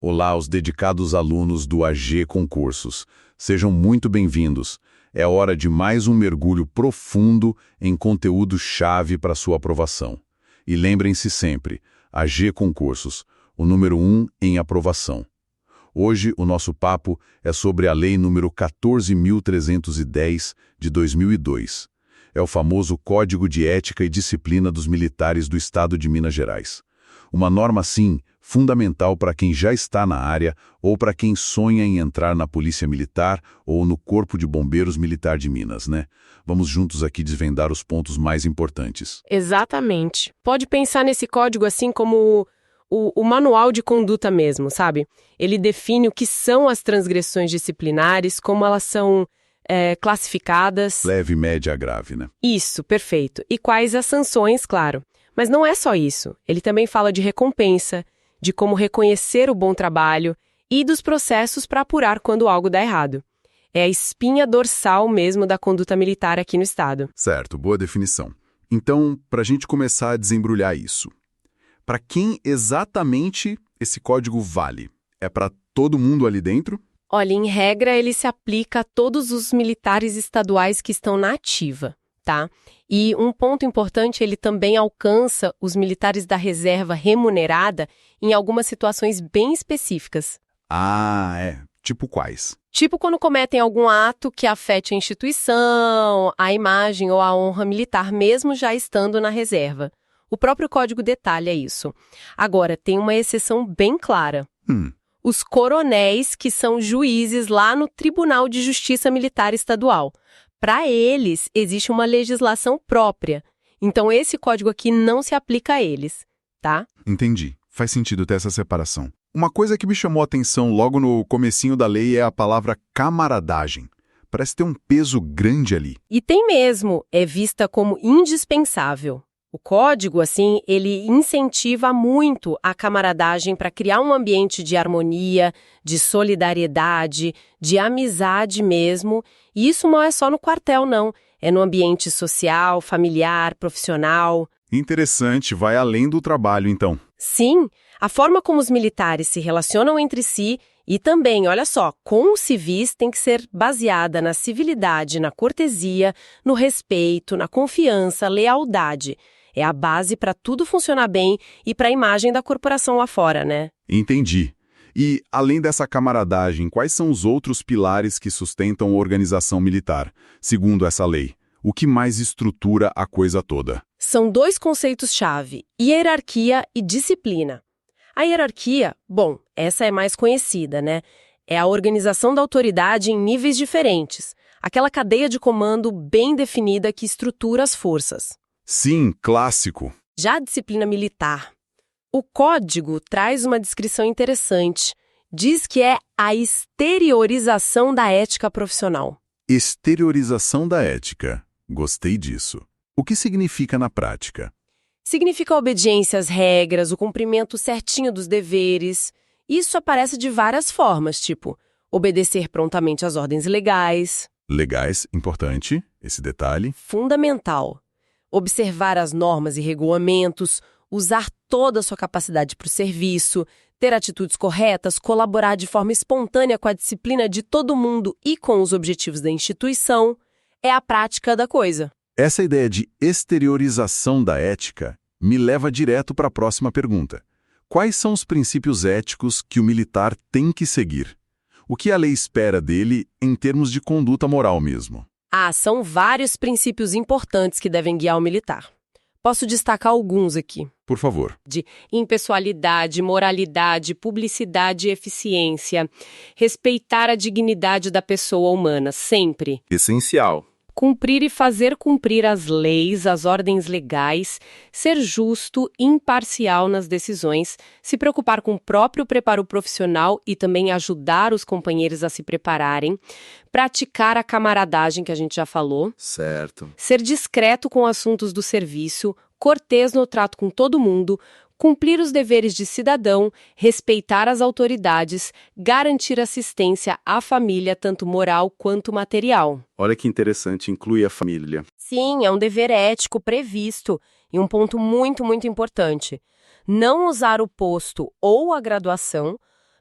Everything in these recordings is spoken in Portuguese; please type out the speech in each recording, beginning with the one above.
Olá aos dedicados alunos do AG Concursos. Sejam muito bem-vindos. É hora de mais um mergulho profundo em conteúdo-chave para sua aprovação. E lembrem-se sempre, AG Concursos, o número 1 em aprovação. Hoje o nosso papo é sobre a Lei número 14.310 de 2002. É o famoso Código de Ética e Disciplina dos Militares do Estado de Minas Gerais. Uma norma, sim, fundamental para quem já está na área ou para quem sonha em entrar na Polícia Militar ou no Corpo de Bombeiros Militar de Minas, né? Vamos juntos aqui desvendar os pontos mais importantes. Exatamente. Pode pensar nesse código assim como o manual de conduta mesmo, sabe? Ele define o que são as transgressões disciplinares, como elas são classificadas. Leve, média, grave, né? Isso, perfeito. E quais as sanções, claro. Mas não é só isso. Ele também fala de recompensa, de como reconhecer o bom trabalho e dos processos para apurar quando algo dá errado. É a espinha dorsal mesmo da conduta militar aqui no Estado. Certo, boa definição. Então, para a gente começar a desembrulhar isso, para quem exatamente esse código vale? É para todo mundo ali dentro? Olha, em regra, ele se aplica a todos os militares estaduais que estão na ativa, tá? E um ponto importante, ele também alcança os militares da reserva remunerada em algumas situações bem específicas. Ah, é. Tipo quais? Tipo quando cometem algum ato que afete a instituição, a imagem ou a honra militar, mesmo já estando na reserva. O próprio código detalha isso. Agora, tem uma exceção bem clara. Os coronéis, que são juízes lá no Tribunal de Justiça Militar Estadual. Para eles, existe uma legislação própria. Então, esse código aqui não se aplica a eles, tá? Entendi. Faz sentido ter essa separação. Uma coisa que me chamou a atenção logo no comecinho da lei é a palavra camaradagem. Parece ter um peso grande ali. E tem mesmo, é vista como indispensável. O código, assim, ele incentiva muito a camaradagem para criar um ambiente de harmonia, de solidariedade, de amizade mesmo. E isso não é só no quartel, não. É no ambiente social, familiar, profissional. Interessante, vai além do trabalho, então. Sim, a forma como os militares se relacionam entre si e também, olha só, com os civis tem que ser baseada na civilidade, na cortesia, no respeito, na confiança, lealdade. É a base para tudo funcionar bem e para a imagem da corporação lá fora, né? Entendi. E, além dessa camaradagem, quais são os outros pilares que sustentam a organização militar, segundo essa lei? O que mais estrutura a coisa toda? São dois conceitos-chave, hierarquia e disciplina. A hierarquia, bom, essa é mais conhecida, né? É a organização da autoridade em níveis diferentes. Aquela cadeia de comando bem definida que estrutura as forças. Sim, clássico. Já a disciplina militar. O código traz uma descrição interessante. Diz que é a exteriorização da ética profissional. Exteriorização da ética. Gostei disso. O que significa na prática? Significa a obediência às regras, o cumprimento certinho dos deveres. Isso aparece de várias formas, tipo obedecer prontamente às ordens legais. Legais, importante, esse detalhe. Fundamental. Observar as normas e regulamentos, usar toda a sua capacidade para o serviço, ter atitudes corretas, colaborar de forma espontânea com a disciplina de todo mundo e com os objetivos da instituição, é a prática da coisa. Essa ideia de exteriorização da ética me leva direto para a próxima pergunta. Quais são os princípios éticos que o militar tem que seguir? O que a lei espera dele em termos de conduta moral mesmo? São vários princípios importantes que devem guiar o militar. Posso destacar alguns aqui. Por favor. De impessoalidade, moralidade, publicidade e eficiência. Respeitar a dignidade da pessoa humana, sempre. Essencial. Cumprir e fazer cumprir as leis, as ordens legais, ser justo, imparcial nas decisões, se preocupar com o próprio preparo profissional e também ajudar os companheiros a se prepararem, praticar a camaradagem que a gente já falou, Certo. ser discreto com assuntos do serviço, cortês no trato com todo mundo, cumprir os deveres de cidadão, respeitar as autoridades, garantir assistência à família, tanto moral quanto material. Olha que interessante, inclui a família. Sim, é um dever ético previsto e um ponto muito, muito importante. Não usar o posto ou a graduação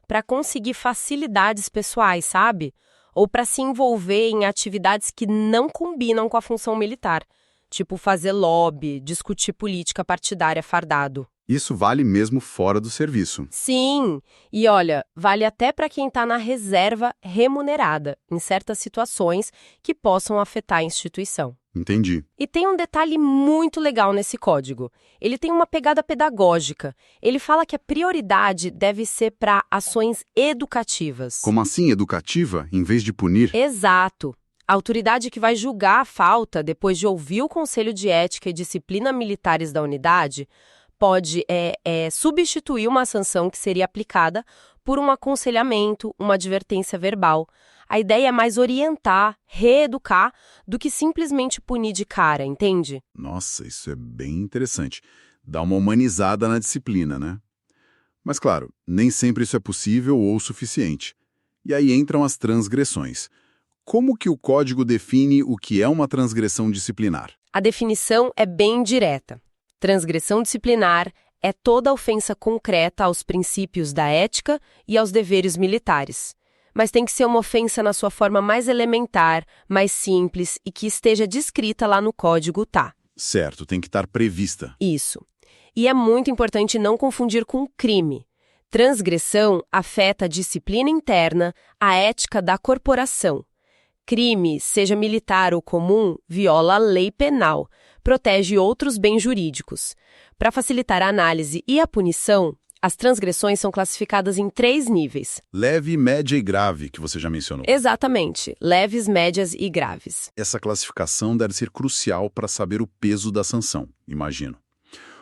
para conseguir facilidades pessoais, sabe? Ou para se envolver em atividades que não combinam com a função militar, tipo fazer lobby, discutir política partidária fardado. Isso vale mesmo fora do serviço. Sim, e olha, vale até para quem está na reserva remunerada, em certas situações que possam afetar a instituição. Entendi. E tem um detalhe muito legal nesse código. Ele tem uma pegada pedagógica. Ele fala que a prioridade deve ser para ações educativas. Como assim educativa, em vez de punir? Exato. A autoridade que vai julgar a falta, depois de ouvir o Conselho de Ética e Disciplina Militares da unidade, pode substituir uma sanção que seria aplicada por um aconselhamento, uma advertência verbal. A ideia é mais orientar, reeducar, do que simplesmente punir de cara, entende? Nossa, isso é bem interessante. Dá uma humanizada na disciplina, né? Mas claro, nem sempre isso é possível ou suficiente. E aí entram as transgressões. Como que o código define o que é uma transgressão disciplinar? A definição é bem direta. Transgressão disciplinar é toda ofensa concreta aos princípios da ética e aos deveres militares. Mas tem que ser uma ofensa na sua forma mais elementar, mais simples e que esteja descrita lá no código, tá? Certo, tem que estar prevista. Isso. E é muito importante não confundir com crime. Transgressão afeta a disciplina interna, a ética da corporação. Crime, seja militar ou comum, viola a lei penal, protege outros bens jurídicos. Para facilitar a análise e a punição, as transgressões são classificadas em 3 níveis. Leve, média e grave, que você já mencionou. Exatamente, leves, médias e graves. Essa classificação deve ser crucial para saber o peso da sanção, imagino.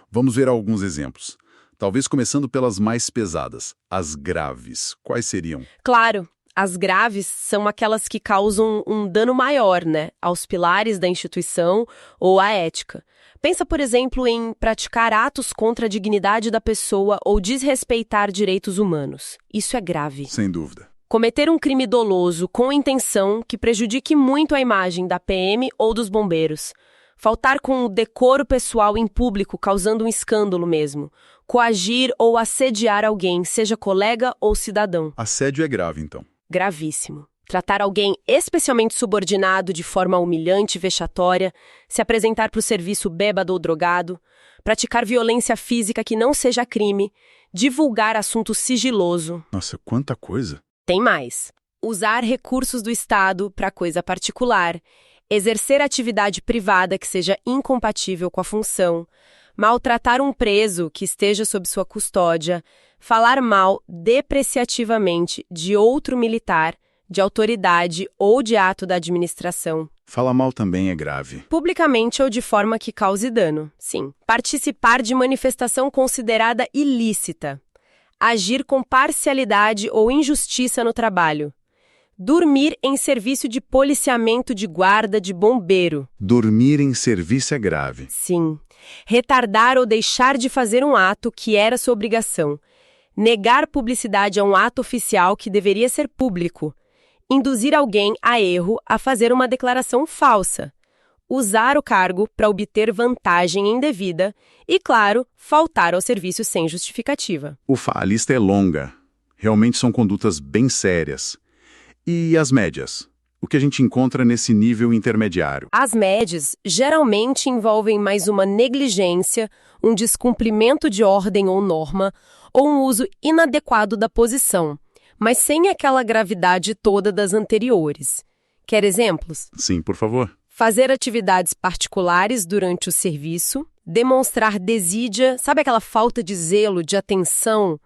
Vamos ver alguns exemplos. Talvez começando pelas mais pesadas, as graves. Quais seriam? Claro. As graves são aquelas que causam um dano maior, né, aos pilares da instituição ou à ética. Pensa, por exemplo, em praticar atos contra a dignidade da pessoa ou desrespeitar direitos humanos. Isso é grave. Sem dúvida. Cometer um crime doloso com intenção que prejudique muito a imagem da PM ou dos bombeiros. Faltar com o decoro pessoal em público, causando um escândalo mesmo. Coagir ou assediar alguém, seja colega ou cidadão. Assédio é grave, então. Gravíssimo. Tratar alguém especialmente subordinado de forma humilhante e vexatória, se apresentar para o serviço bêbado ou drogado, praticar violência física que não seja crime, divulgar assunto sigiloso. Nossa, quanta coisa! Tem mais. Usar recursos do Estado para coisa particular, exercer atividade privada que seja incompatível com a função, maltratar um preso que esteja sob sua custódia, falar mal depreciativamente de outro militar, de autoridade ou de ato da administração. Falar mal também é grave. Publicamente ou de forma que cause dano, sim. Participar de manifestação considerada ilícita. Agir com parcialidade ou injustiça no trabalho. Dormir em serviço de policiamento de guarda de bombeiro. Dormir em serviço é grave. Sim. Retardar ou deixar de fazer um ato que era sua obrigação. Negar publicidade a um ato oficial que deveria ser público. Induzir alguém a erro a fazer uma declaração falsa. Usar o cargo para obter vantagem indevida. E, claro, faltar ao serviço sem justificativa. Ufa, a lista é longa. Realmente são condutas bem sérias. E as médias? O que a gente encontra nesse nível intermediário? As médias geralmente envolvem mais uma negligência, um descumprimento de ordem ou norma, ou um uso inadequado da posição, mas sem aquela gravidade toda das anteriores. Quer exemplos? Sim, por favor. Fazer atividades particulares durante o serviço, demonstrar desídia, sabe aquela falta de zelo, de atenção?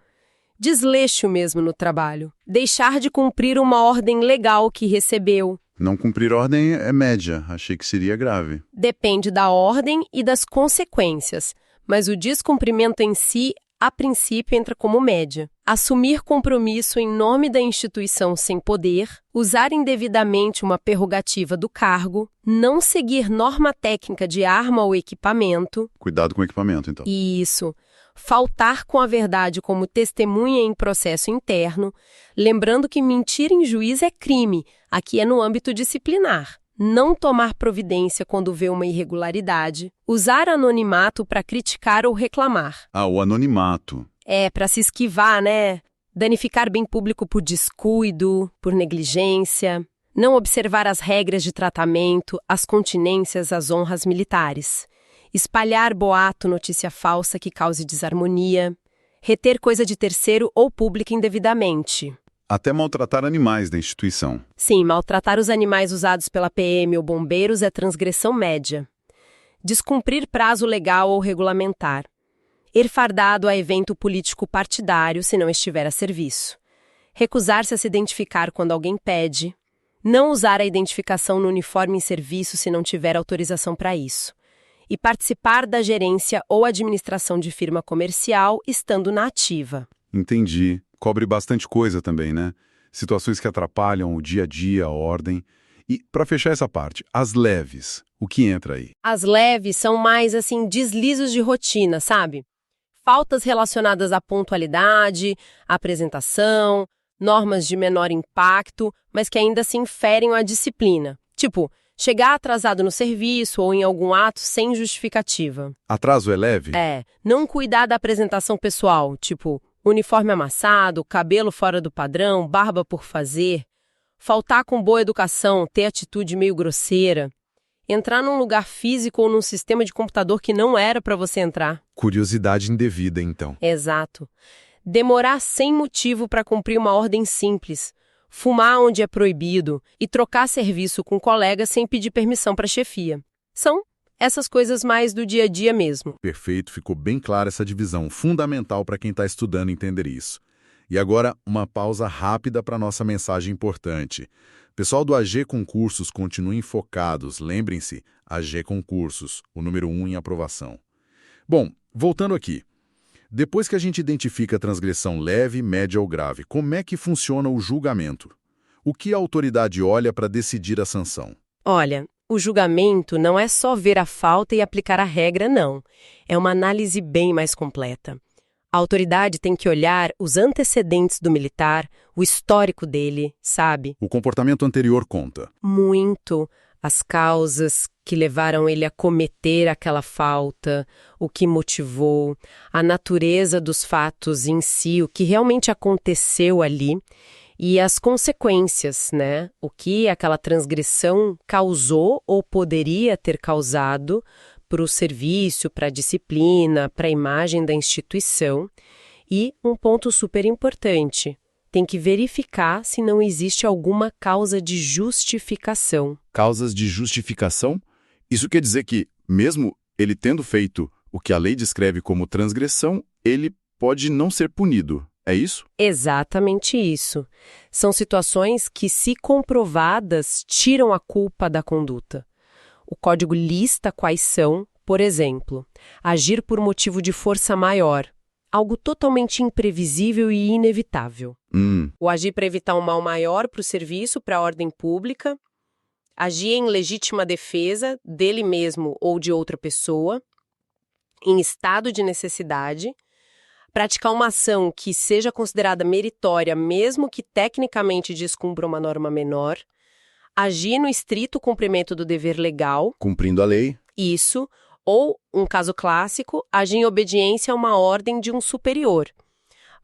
Desleixo mesmo no trabalho. Deixar de cumprir uma ordem legal que recebeu. Não cumprir ordem é média. Achei que seria grave. Depende da ordem e das consequências, mas o descumprimento em si, a princípio, entra como média. Assumir compromisso em nome da instituição sem poder, usar indevidamente uma prerrogativa do cargo, não seguir norma técnica de arma ou equipamento. Cuidado com o equipamento, então. Isso. Faltar com a verdade como testemunha em processo interno, lembrando que mentir em juízo é crime, aqui é no âmbito disciplinar. Não tomar providência quando vê uma irregularidade, usar anonimato para criticar ou reclamar. Ah, o anonimato. É, para se esquivar, né? Danificar bem público por descuido, por negligência, não observar as regras de tratamento, as continências, as honras militares. Espalhar boato, notícia falsa que cause desarmonia. Reter coisa de terceiro ou pública indevidamente. Até maltratar animais da instituição. Sim, maltratar os animais usados pela PM ou bombeiros é transgressão média. Descumprir prazo legal ou regulamentar. Ir fardado a evento político partidário se não estiver a serviço. Recusar-se a se identificar quando alguém pede. Não usar a identificação no uniforme em serviço se não tiver autorização para isso. E participar da gerência ou administração de firma comercial estando na ativa. Entendi. Cobre bastante coisa também, né? Situações que atrapalham o dia a dia, a ordem. E, para fechar essa parte, as leves, o que entra aí? As leves são mais, deslizos de rotina, sabe? Faltas relacionadas à pontualidade, à apresentação, normas de menor impacto, mas que ainda assim ferem a disciplina. Tipo, chegar atrasado no serviço ou em algum ato sem justificativa. Atraso é leve? Não cuidar da apresentação pessoal, tipo, uniforme amassado, cabelo fora do padrão, barba por fazer. Faltar com boa educação, ter atitude meio grosseira. Entrar num lugar físico ou num sistema de computador que não era para você entrar. Curiosidade indevida, então. Exato. Demorar sem motivo para cumprir uma ordem simples. Fumar onde é proibido e trocar serviço com colegas sem pedir permissão para a chefia. São essas coisas mais do dia a dia mesmo. Perfeito, ficou bem clara essa divisão, fundamental para quem está estudando entender isso. E agora, uma pausa rápida para nossa mensagem importante. Pessoal do AG Concursos, continuem focados. Lembrem-se, AG Concursos, o número 1 em aprovação. Bom, voltando aqui. Depois que a gente identifica a transgressão leve, média ou grave, como é que funciona o julgamento? O que a autoridade olha para decidir a sanção? Olha, o julgamento não é só ver a falta e aplicar a regra, não. É uma análise bem mais completa. A autoridade tem que olhar os antecedentes do militar, o histórico dele, sabe? O comportamento anterior conta. Muito. As causas que levaram ele a cometer aquela falta, o que motivou, a natureza dos fatos em si, o que realmente aconteceu ali e as consequências, né? O que aquela transgressão causou ou poderia ter causado para o serviço, para a disciplina, para a imagem da instituição. E um ponto super importante, tem que verificar se não existe alguma causa de justificação. Causas de justificação? Isso quer dizer que, mesmo ele tendo feito o que a lei descreve como transgressão, ele pode não ser punido. É isso? Exatamente isso. São situações que, se comprovadas, tiram a culpa da conduta. O Código lista quais são, por exemplo, agir por motivo de força maior, algo totalmente imprevisível e inevitável. O agir para evitar um mal maior para o serviço, para a ordem pública, agir em legítima defesa dele mesmo ou de outra pessoa, em estado de necessidade, praticar uma ação que seja considerada meritória, mesmo que tecnicamente descumpra uma norma menor, agir no estrito cumprimento do dever legal. Cumprindo a lei. Isso. Ou, um caso clássico, agir em obediência a uma ordem de um superior.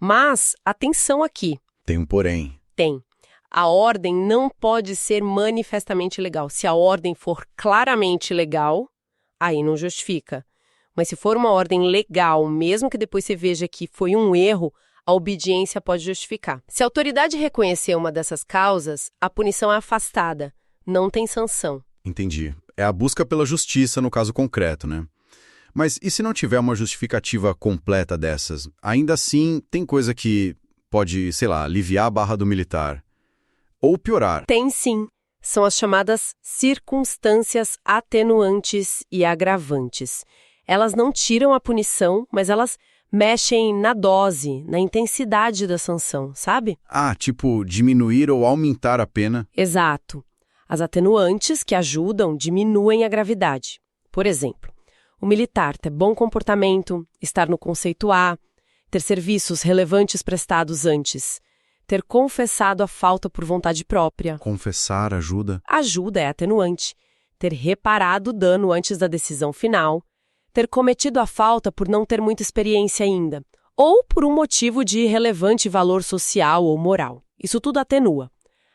Mas, atenção aqui. Tem um porém. Tem. A ordem não pode ser manifestamente legal. Se a ordem for claramente legal, aí não justifica. Mas se for uma ordem legal, mesmo que depois você veja que foi um erro, a obediência pode justificar. Se a autoridade reconhecer uma dessas causas, a punição é afastada, não tem sanção. Entendi. É a busca pela justiça no caso concreto, né? Mas e se não tiver uma justificativa completa dessas? Ainda assim, tem coisa que pode, sei lá, aliviar a barra do militar. Ou piorar. Tem sim. São as chamadas circunstâncias atenuantes e agravantes. Elas não tiram a punição, mas elas mexem na dose, na intensidade da sanção, sabe? Ah, tipo diminuir ou aumentar a pena. Exato. As atenuantes que ajudam diminuem a gravidade. Por exemplo, o militar ter bom comportamento, estar no conceito A, ter serviços relevantes prestados antes, ter confessado a falta por vontade própria. Confessar ajuda? Ajuda é atenuante. Ter reparado o dano antes da decisão final, ter cometido a falta por não ter muita experiência ainda, ou por um motivo de irrelevante valor social ou moral. Isso tudo atenua.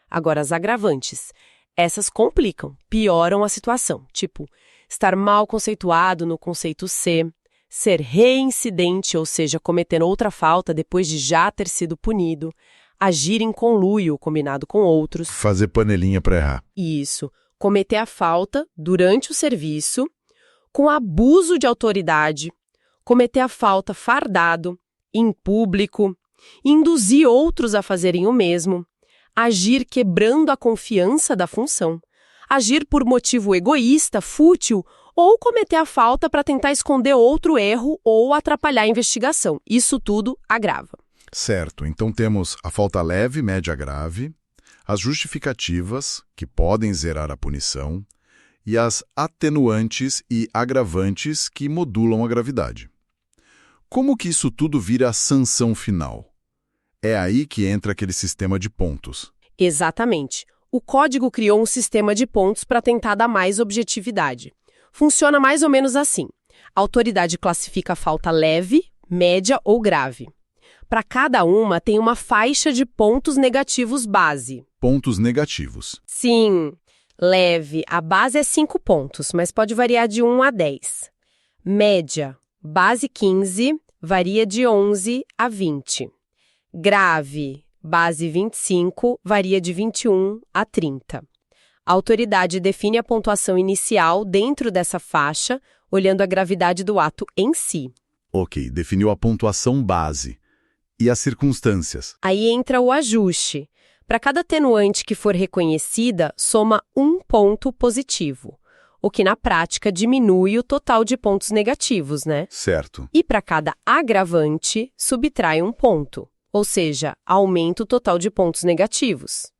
Agora, as agravantes. Essas complicam, pioram a situação. Tipo, estar mal conceituado no conceito C, ser reincidente, ou seja, cometer outra falta depois de já ter sido punido, agir em conluio combinado com outros. Fazer panelinha para errar. Isso. Cometer a falta durante o serviço, com abuso de autoridade, cometer a falta fardado, em público, induzir outros a fazerem o mesmo, agir quebrando a confiança da função, agir por motivo egoísta, fútil, ou cometer a falta para tentar esconder outro erro ou atrapalhar a investigação. Isso tudo agrava. Certo, então temos a falta leve, média, grave, as justificativas, que podem zerar a punição, e as atenuantes e agravantes que modulam a gravidade. Como que isso tudo vira a sanção final? É aí que entra aquele sistema de pontos. Exatamente. O código criou um sistema de pontos para tentar dar mais objetividade. Funciona mais ou menos assim. A autoridade classifica a falta leve, média ou grave. Para cada uma, tem uma faixa de pontos negativos base. Pontos negativos. Sim, leve, a base é 5 pontos, mas pode variar de 1 a 10. Média, base 15, varia de 11 a 20. Grave, base 25, varia de 21 a 30. A autoridade define a pontuação inicial dentro dessa faixa, olhando a gravidade do ato em si. Ok, definiu a pontuação base. E as circunstâncias? Aí entra o ajuste. Para cada atenuante que for reconhecida, soma 1 ponto positivo, o que na prática diminui o total de pontos negativos, né? Certo. E para cada agravante, subtrai 1 ponto, ou seja, aumenta o total de pontos negativos.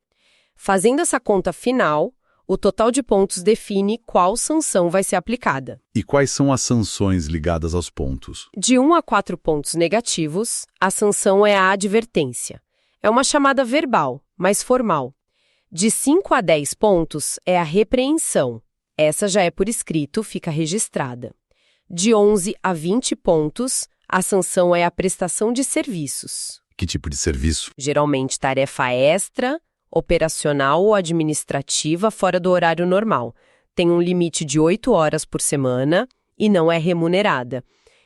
Fazendo essa conta final, o total de pontos define qual sanção vai ser aplicada. E quais são as sanções ligadas aos pontos? De 1 a 4 pontos negativos, a sanção é a advertência. É uma chamada verbal, mais formal. De 5 a 10 pontos é a repreensão. Essa já é por escrito, fica registrada. De 11 a 20 pontos, a sanção é a prestação de serviços. Que tipo de serviço? Geralmente tarefa extra, operacional ou administrativa fora do horário normal. Tem um limite de 8 horas por semana e não é remunerada.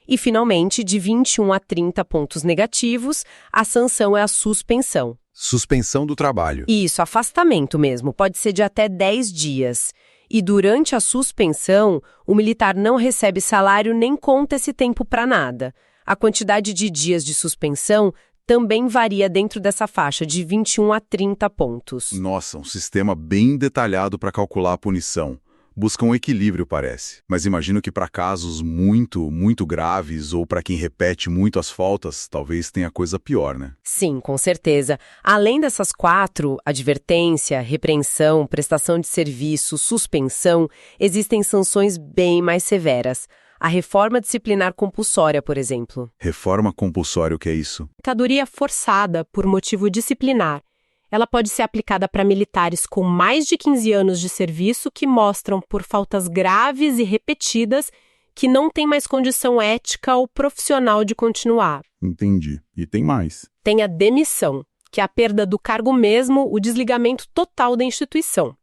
E, finalmente, de 21 a 30 pontos negativos, a sanção é a suspensão. Suspensão do trabalho. Isso, afastamento mesmo, pode ser de até 10 dias. E durante a suspensão, o militar não recebe salário nem conta esse tempo para nada. A quantidade de dias de suspensão também varia dentro dessa faixa, de 21 a 30 pontos. Nossa, um sistema bem detalhado para calcular a punição. Busca um equilíbrio, parece. Mas imagino que para casos muito graves ou para quem repete muito as faltas, talvez tenha coisa pior, né? Sim, com certeza. Além dessas 4, advertência, repreensão, prestação de serviço, suspensão, existem sanções bem mais severas. A reforma disciplinar compulsória, por exemplo. Reforma compulsória, o que é isso? Mercadoria forçada por motivo disciplinar. Ela pode ser aplicada para militares com mais de 15 anos de serviço que mostram, por faltas graves e repetidas, que não têm mais condição ética ou profissional de continuar. Entendi. E tem mais. Tem a demissão, que é a perda do cargo mesmo, o desligamento total da instituição.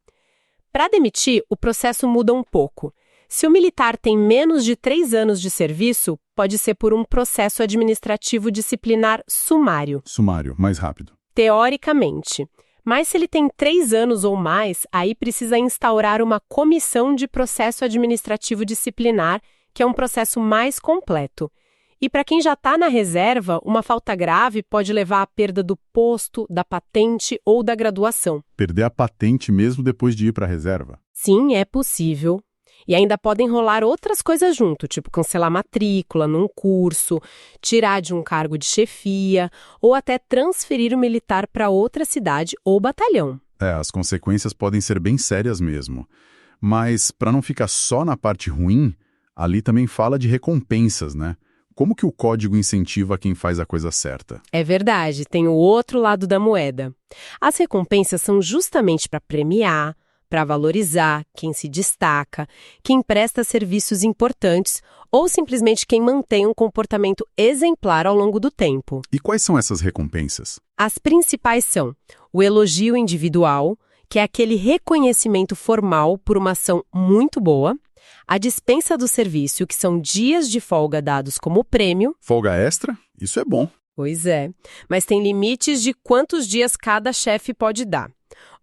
Para demitir, o processo muda um pouco. Se o militar tem menos de 3 anos de serviço, pode ser por um processo administrativo disciplinar sumário. Sumário, mais rápido. Teoricamente. Mas se ele tem 3 anos ou mais, aí precisa instaurar uma comissão de processo administrativo disciplinar, que é um processo mais completo. E para quem já está na reserva, uma falta grave pode levar à perda do posto, da patente ou da graduação. Perder a patente mesmo depois de ir para a reserva? Sim, é possível. E ainda podem rolar outras coisas junto, tipo cancelar matrícula num curso, tirar de um cargo de chefia ou até transferir o militar para outra cidade ou batalhão. As consequências podem ser bem sérias mesmo. Mas, para não ficar só na parte ruim, ali também fala de recompensas, né? Como que o código incentiva quem faz a coisa certa? É verdade, tem o outro lado da moeda. As recompensas são justamente para premiar, para valorizar quem se destaca, quem presta serviços importantes ou simplesmente quem mantém um comportamento exemplar ao longo do tempo. E quais são essas recompensas? As principais são o elogio individual, que é aquele reconhecimento formal por uma ação muito boa, a dispensa do serviço, que são dias de folga dados como prêmio. Folga extra? Isso é bom. Pois é, mas tem limites de quantos dias cada chefe pode dar.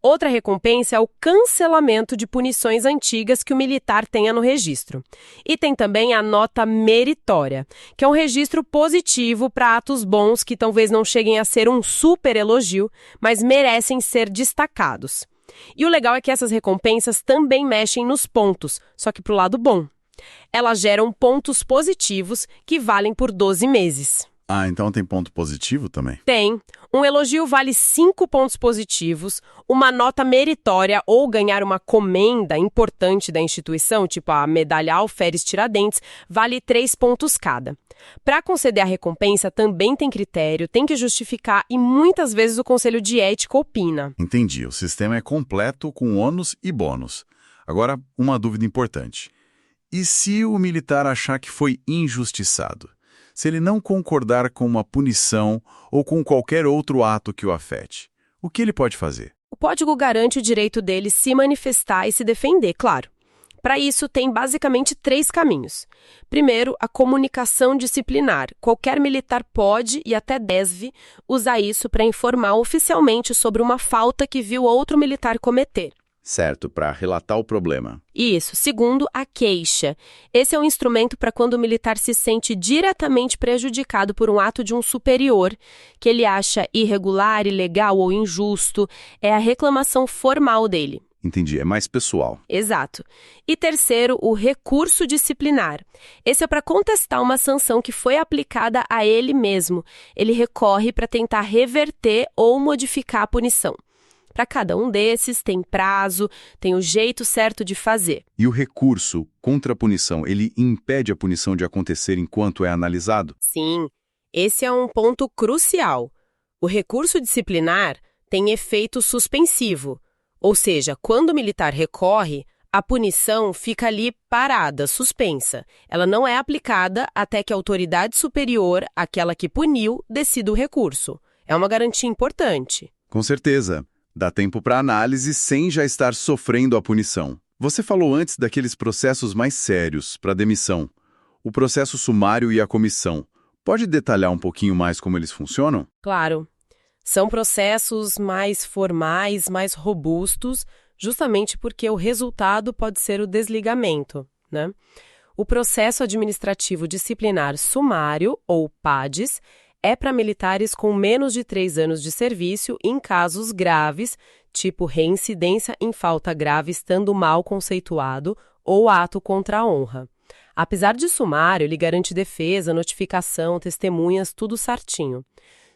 Outra recompensa é o cancelamento de punições antigas que o militar tenha no registro. E tem também a nota meritória, que é um registro positivo para atos bons que talvez não cheguem a ser um super elogio, mas merecem ser destacados. E o legal é que essas recompensas também mexem nos pontos, só que para o lado bom. Elas geram pontos positivos que valem por 12 meses. Ah, então tem ponto positivo também? Tem. Um elogio vale 5 pontos positivos, uma nota meritória ou ganhar uma comenda importante da instituição, tipo a medalha Alferes Tiradentes, vale 3 pontos cada. Para conceder a recompensa também tem critério, tem que justificar e muitas vezes o Conselho de Ética opina. Entendi. O sistema é completo com ônus e bônus. Agora, uma dúvida importante. E se o militar achar que foi injustiçado? Se ele não concordar com uma punição ou com qualquer outro ato que o afete, o que ele pode fazer? O código garante o direito dele se manifestar e se defender, claro. Para isso, tem basicamente 3 caminhos. Primeiro, a comunicação disciplinar. Qualquer militar pode e até deve usar isso para informar oficialmente sobre uma falta que viu outro militar cometer. Certo, para relatar o problema. Isso. Segundo, a queixa. Esse é um instrumento para quando o militar se sente diretamente prejudicado por um ato de um superior, que ele acha irregular, ilegal ou injusto. É a reclamação formal dele. Entendi, é mais pessoal. Exato. E terceiro, o recurso disciplinar. Esse é para contestar uma sanção que foi aplicada a ele mesmo. Ele recorre para tentar reverter ou modificar a punição. Para cada um desses, tem prazo, tem o jeito certo de fazer. E o recurso contra a punição, ele impede a punição de acontecer enquanto é analisado? Sim, esse é um ponto crucial. O recurso disciplinar tem efeito suspensivo, ou seja, quando o militar recorre, a punição fica ali parada, suspensa. Ela não é aplicada até que a autoridade superior, aquela que puniu, decida o recurso. É uma garantia importante. Com certeza. Dá tempo para análise sem já estar sofrendo a punição. Você falou antes daqueles processos mais sérios, para demissão. O processo sumário e a comissão. Pode detalhar um pouquinho mais como eles funcionam? Claro. São processos mais formais, mais robustos, justamente porque o resultado pode ser o desligamento, né? O processo administrativo disciplinar sumário, ou PADES, é para militares com menos de 3 anos de serviço em casos graves, tipo reincidência em falta grave estando mal conceituado ou ato contra a honra. Apesar de sumário, ele garante defesa, notificação, testemunhas, tudo certinho.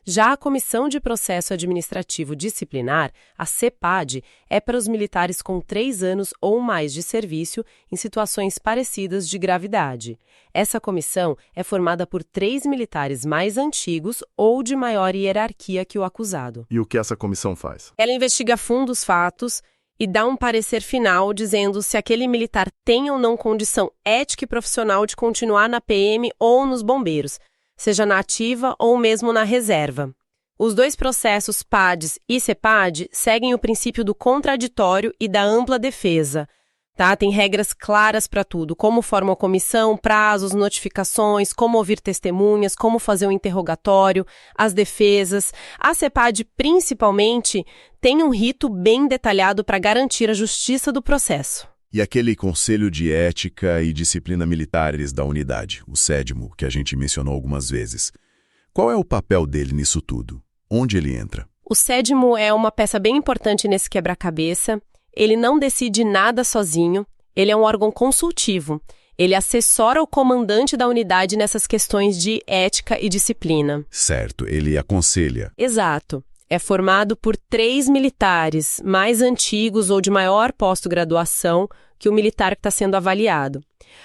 Já a Comissão de Processo Administrativo Disciplinar, a CEPAD, é para os militares com 3 anos ou mais de serviço em situações parecidas de gravidade. Essa comissão é formada por 3 militares mais antigos ou de maior hierarquia que o acusado. E o que essa comissão faz? Ela investiga a fundo os fatos e dá um parecer final dizendo se aquele militar tem ou não condição ética e profissional de continuar na PM ou nos bombeiros, seja na ativa ou mesmo na reserva. Os 2 processos PADES e CEPAD seguem o princípio do contraditório e da ampla defesa. Tá? Tem regras claras para tudo, como forma a comissão, prazos, notificações, como ouvir testemunhas, como fazer um interrogatório, as defesas. A CEPAD, principalmente, tem um rito bem detalhado para garantir a justiça do processo. E aquele Conselho de Ética e Disciplina Militares da unidade, o SEDMO, que a gente mencionou algumas vezes. Qual é o papel dele nisso tudo? Onde ele entra? O SEDMO é uma peça bem importante nesse quebra-cabeça. Ele não decide nada sozinho, ele é um órgão consultivo. Ele assessora o comandante da unidade nessas questões de ética e disciplina. Certo, ele aconselha. Exato. É formado por 3 militares mais antigos ou de maior pós-graduação que o militar que está sendo avaliado.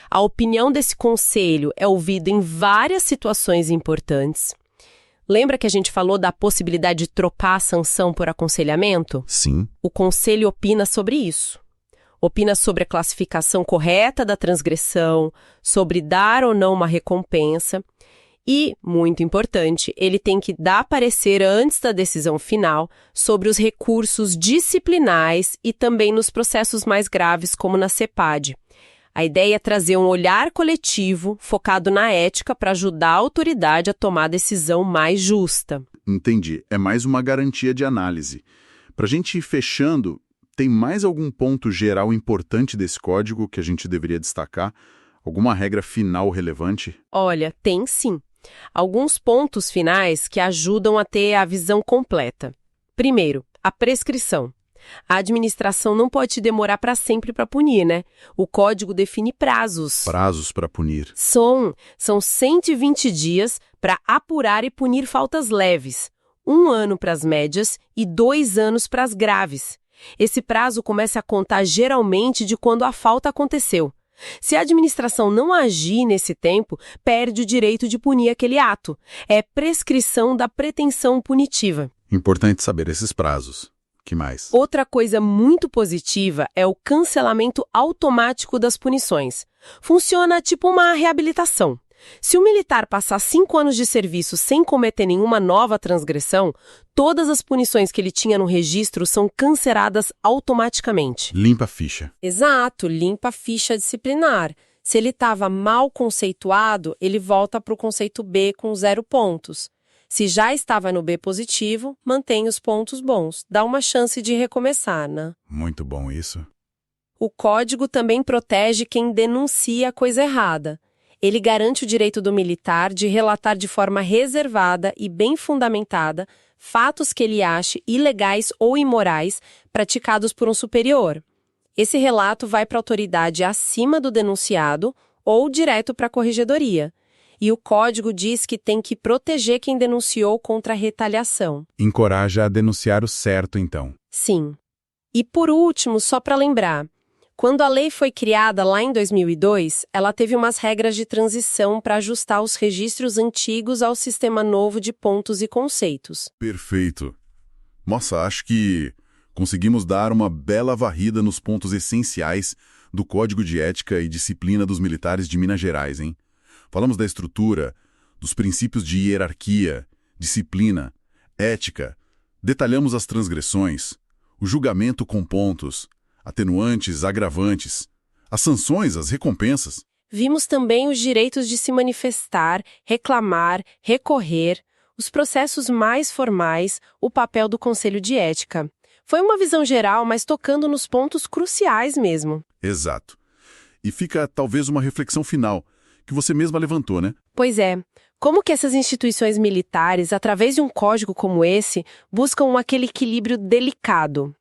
A opinião desse conselho é ouvida em várias situações importantes. Lembra que a gente falou da possibilidade de trocar a sanção por aconselhamento? Sim. O conselho opina sobre isso. Opina sobre a classificação correta da transgressão, sobre dar ou não uma recompensa. E, muito importante, ele tem que dar parecer antes da decisão final sobre os recursos disciplinares e também nos processos mais graves, como na CEPAD. A ideia é trazer um olhar coletivo focado na ética para ajudar a autoridade a tomar a decisão mais justa. Entendi. É mais uma garantia de análise. Para a gente ir fechando, tem mais algum ponto geral importante desse código que a gente deveria destacar? Alguma regra final relevante? Olha, tem sim. Alguns pontos finais que ajudam a ter a visão completa. Primeiro, a prescrição. A administração não pode demorar para sempre para punir, né? O código define prazos. Prazos para punir. São 120 dias para apurar e punir faltas leves, 1 ano para as médias e 2 anos para as graves. Esse prazo começa a contar geralmente de quando a falta aconteceu. Se a administração não agir nesse tempo, perde o direito de punir aquele ato. É prescrição da pretensão punitiva. Importante saber esses prazos. Que mais? Outra coisa muito positiva é o cancelamento automático das punições. Funciona tipo uma reabilitação. Se o militar passar 5 anos de serviço sem cometer nenhuma nova transgressão, todas as punições que ele tinha no registro são canceladas automaticamente. Limpa a ficha. Exato, limpa a ficha disciplinar. Se ele estava mal conceituado, ele volta para o conceito B com 0 pontos. Se já estava no B positivo, mantém os pontos bons. Dá uma chance de recomeçar, né? Muito bom isso. O código também protege quem denuncia a coisa errada. Ele garante o direito do militar de relatar de forma reservada e bem fundamentada fatos que ele ache ilegais ou imorais praticados por um superior. Esse relato vai para a autoridade acima do denunciado ou direto para a corregedoria. E o código diz que tem que proteger quem denunciou contra a retaliação. Encoraja a denunciar o certo, então. Sim. E por último, só para lembrar, quando a lei foi criada lá em 2002, ela teve umas regras de transição para ajustar os registros antigos ao sistema novo de pontos e conceitos. Perfeito. Nossa, acho que conseguimos dar uma bela varrida nos pontos essenciais do Código de Ética e Disciplina dos Militares de Minas Gerais, hein? Falamos da estrutura, dos princípios de hierarquia, disciplina, ética, detalhamos as transgressões, o julgamento com pontos, atenuantes, agravantes, as sanções, as recompensas. Vimos também os direitos de se manifestar, reclamar, recorrer, os processos mais formais, o papel do Conselho de Ética. Foi uma visão geral, mas tocando nos pontos cruciais mesmo. Exato. E fica talvez uma reflexão final, que você mesma levantou, né? Pois é. Como que essas instituições militares, através de um código como esse, buscam aquele equilíbrio delicado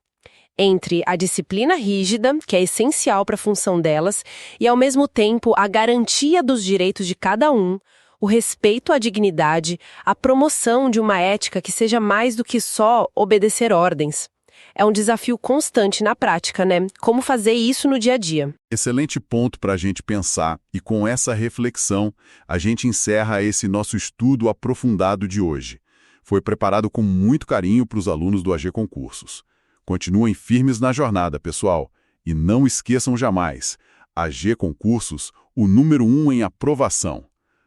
entre a disciplina rígida, que é essencial para a função delas, e, ao mesmo tempo, a garantia dos direitos de cada um, o respeito à dignidade, a promoção de uma ética que seja mais do que só obedecer ordens. É um desafio constante na prática, né? Como fazer isso no dia a dia. Excelente ponto para a gente pensar, e com essa reflexão, a gente encerra esse nosso estudo aprofundado de hoje. Foi preparado com muito carinho para os alunos do AG Concursos. Continuem firmes na jornada, pessoal. E não esqueçam jamais, AG Concursos, o número 1 em aprovação.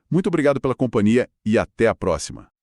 Muito obrigado pela companhia e até a próxima.